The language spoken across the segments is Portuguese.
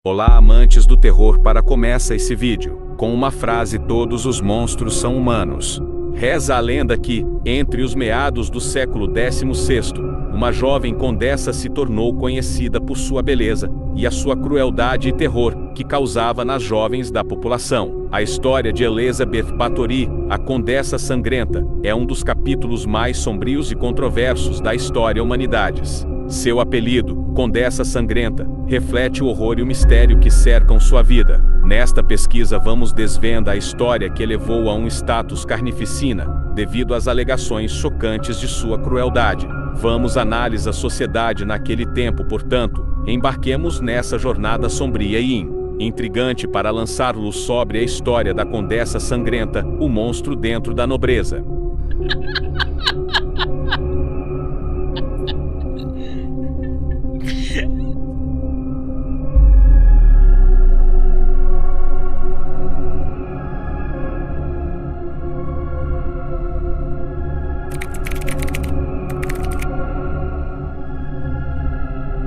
Olá, amantes do terror, para começa esse vídeo com uma frase: todos os monstros são humanos. Reza a lenda que, entre os meados do século XVI, uma jovem condessa se tornou conhecida por sua beleza e a sua crueldade e terror que causava nas jovens da população. A história de Elizabeth Bathory, a Condessa Sangrenta, é um dos capítulos mais sombrios e controversos da história humanidades. Seu apelido, Condessa Sangrenta, reflete o horror e o mistério que cercam sua vida. Nesta pesquisa vamos desvendar a história que elevou a um status carnificina, devido às alegações chocantes de sua crueldade. Vamos analisar a sociedade naquele tempo, portanto, embarquemos nessa jornada sombria e intrigante para lançar luz sobre a história da Condessa Sangrenta, o monstro dentro da nobreza.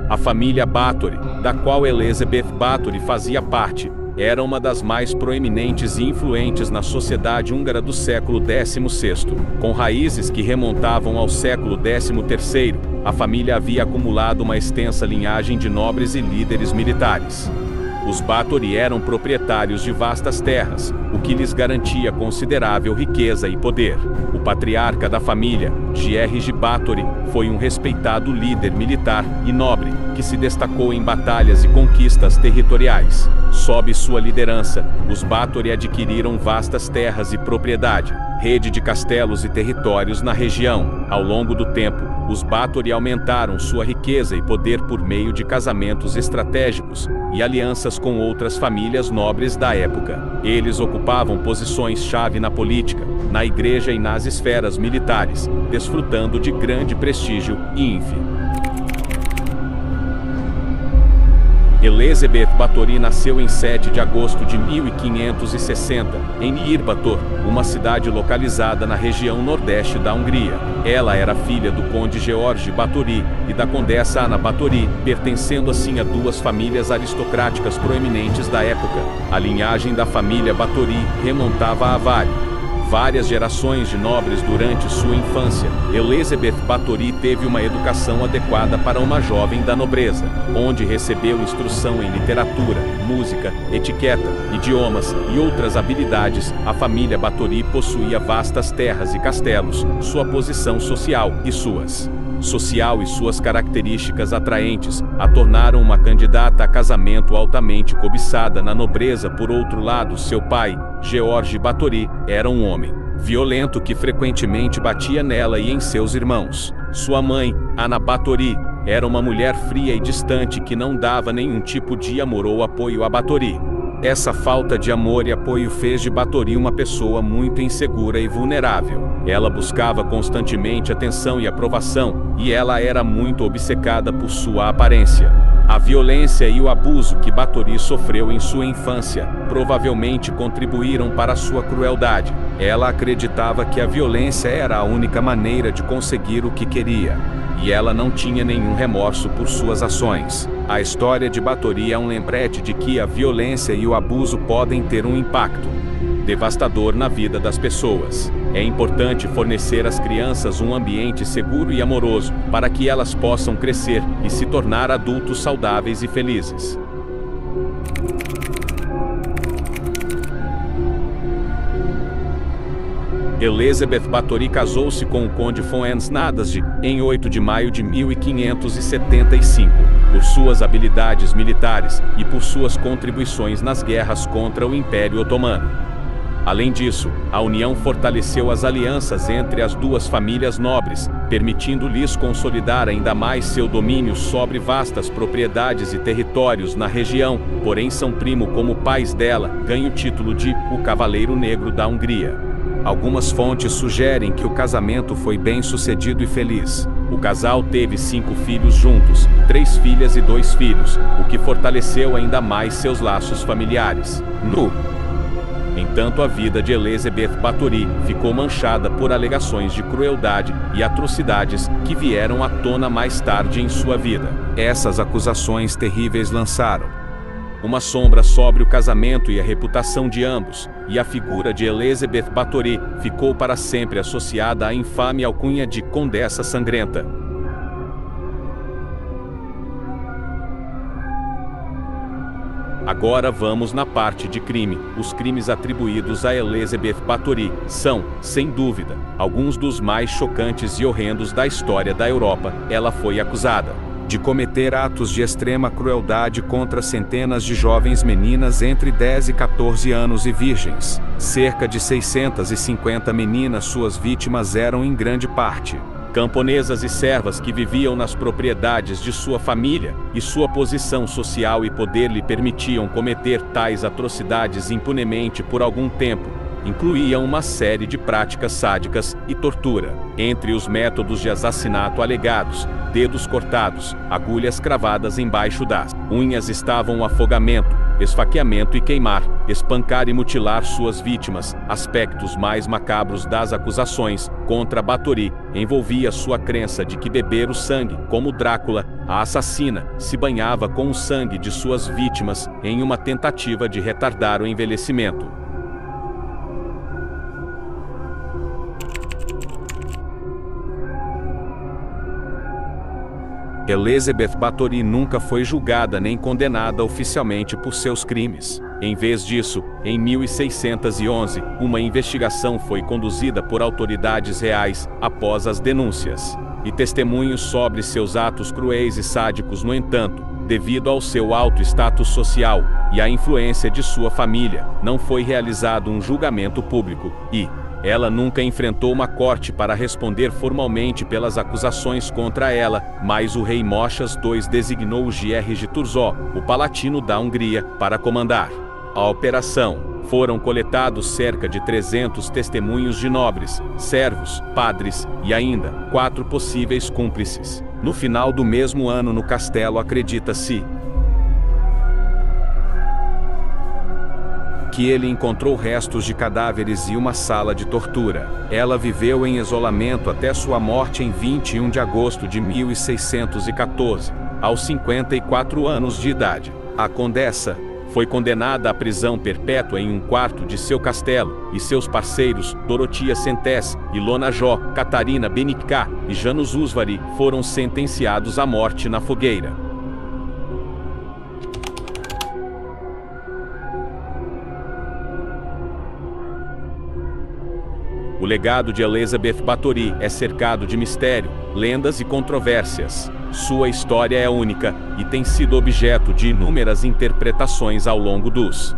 A família Bathory, da qual Elizabeth Bathory fazia parte, era uma das mais proeminentes e influentes na sociedade húngara do século XVI. Com raízes que remontavam ao século XIII, a família havia acumulado uma extensa linhagem de nobres e líderes militares. Os Bathory eram proprietários de vastas terras, o que lhes garantia considerável riqueza e poder. O patriarca da família, George Bathory, foi um respeitado líder militar e nobre, que se destacou em batalhas e conquistas territoriais. Sob sua liderança, os Bathory adquiriram vastas terras e propriedade, rede de castelos e territórios na região. Ao longo do tempo, os Bathory aumentaram sua riqueza e poder por meio de casamentos estratégicos e alianças com outras famílias nobres da época. Eles ocupavam posições-chave na política, na igreja e nas esferas militares, desfrutando de grande prestígio e ínfimo. Elizabeth Bathory nasceu em 7 de agosto de 1560, em Nyírbátor, uma cidade localizada na região nordeste da Hungria. Ela era filha do conde George Bathory e da condessa Anna Bathory, pertencendo assim a duas famílias aristocráticas proeminentes da época. A linhagem da família Bathory remontava a várias gerações de nobres durante sua infância. Elizabeth Bathory teve uma educação adequada para uma jovem da nobreza, onde recebeu instrução em literatura, música, etiqueta, idiomas e outras habilidades. A família Bathory possuía vastas terras e castelos. Sua posição social e suas características atraentes a tornaram uma candidata a casamento altamente cobiçada na nobreza. Por outro lado, seu pai, George Bathory, era um homem violento que frequentemente batia nela e em seus irmãos. Sua mãe, Anna Bathory, era uma mulher fria e distante que não dava nenhum tipo de amor ou apoio a Bathory. Essa falta de amor e apoio fez de Bathory uma pessoa muito insegura e vulnerável. Ela buscava constantemente atenção e aprovação, e ela era muito obcecada por sua aparência. A violência e o abuso que Bathory sofreu em sua infância provavelmente contribuíram para sua crueldade. Ela acreditava que a violência era a única maneira de conseguir o que queria, e ela não tinha nenhum remorso por suas ações. A história de Bathory é um lembrete de que a violência e o abuso podem ter um impacto devastador na vida das pessoas. É importante fornecer às crianças um ambiente seguro e amoroso para que elas possam crescer e se tornar adultos saudáveis e felizes. Elizabeth Bathory casou-se com o conde von Ensnadasdy em 8 de maio de 1575. Por suas habilidades militares e por suas contribuições nas guerras contra o Império Otomano. Além disso, a união fortaleceu as alianças entre as duas famílias nobres, permitindo-lhes consolidar ainda mais seu domínio sobre vastas propriedades e territórios na região. Porém, São Primo, como pais dela, ganha o título de o Cavaleiro Negro da Hungria. Algumas fontes sugerem que o casamento foi bem sucedido e feliz. O casal teve 5 filhos juntos, 3 filhas e 2 filhos, o que fortaleceu ainda mais seus laços familiares. No entanto, a vida de Elizabeth Bathory ficou manchada por alegações de crueldade e atrocidades que vieram à tona mais tarde em sua vida. Essas acusações terríveis lançaram uma sombra sobre o casamento e a reputação de ambos, e a figura de Elizabeth Bathory ficou para sempre associada à infame alcunha de Condessa Sangrenta. Agora vamos na parte de crime. Os crimes atribuídos a Elizabeth Bathory são, sem dúvida, alguns dos mais chocantes e horrendos da história da Europa. Ela foi acusada de cometer atos de extrema crueldade contra centenas de jovens meninas entre 10 e 14 anos e virgens. Cerca de 650 meninas, suas vítimas eram em grande parte camponesas e servas que viviam nas propriedades de sua família, e sua posição social e poder lhe permitiam cometer tais atrocidades impunemente por algum tempo. Incluíam uma série de práticas sádicas e tortura. Entre os métodos de assassinato alegados, dedos cortados, agulhas cravadas embaixo das unhas estavam o afogamento, esfaqueamento e queimar, espancar e mutilar suas vítimas. Aspectos mais macabros das acusações contra Bathory envolvia sua crença de que beber o sangue, como Drácula, a assassina, se banhava com o sangue de suas vítimas em uma tentativa de retardar o envelhecimento. Elizabeth Bathory nunca foi julgada nem condenada oficialmente por seus crimes. Em vez disso, em 1611, uma investigação foi conduzida por autoridades reais, após as denúncias e testemunhos sobre seus atos cruéis e sádicos. No entanto, devido ao seu alto status social e à influência de sua família, não foi realizado um julgamento público, e ela nunca enfrentou uma corte para responder formalmente pelas acusações contra ela, mas o rei Moshas II designou George Thurzó, o palatino da Hungria, para comandar a operação. Foram coletados cerca de 300 testemunhos de nobres, servos, padres e ainda 4 possíveis cúmplices. No final do mesmo ano, no castelo, acredita-se que ele encontrou restos de cadáveres e uma sala de tortura. Ela viveu em isolamento até sua morte em 21 de agosto de 1614, aos 54 anos de idade. A condessa foi condenada à prisão perpétua em um quarto de seu castelo, e seus parceiros, Dorotia Sentes, Ilona Jó, Catarina Benická e Janus Usvari, foram sentenciados à morte na fogueira. O legado de Elizabeth Bathory é cercado de mistério, lendas e controvérsias. Sua história é única e tem sido objeto de inúmeras interpretações ao longo dos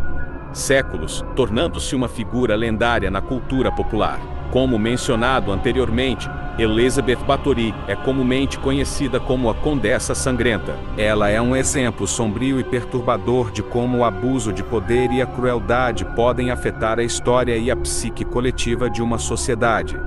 séculos, tornando-se uma figura lendária na cultura popular. Como mencionado anteriormente, Elizabeth Bathory é comumente conhecida como a Condessa Sangrenta. Ela é um exemplo sombrio e perturbador de como o abuso de poder e a crueldade podem afetar a história e a psique coletiva de uma sociedade.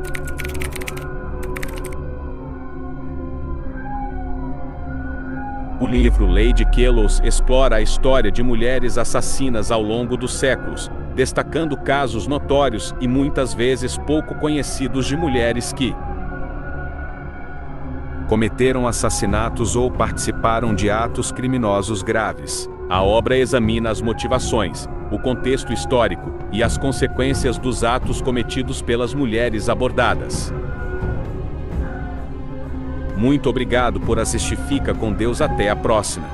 O livro Lady Kellows explora a história de mulheres assassinas ao longo dos séculos, destacando casos notórios e muitas vezes pouco conhecidos de mulheres que cometeram assassinatos ou participaram de atos criminosos graves. A obra examina as motivações, o contexto histórico e as consequências dos atos cometidos pelas mulheres abordadas. Muito obrigado por assistir. Fica com Deus, até a próxima.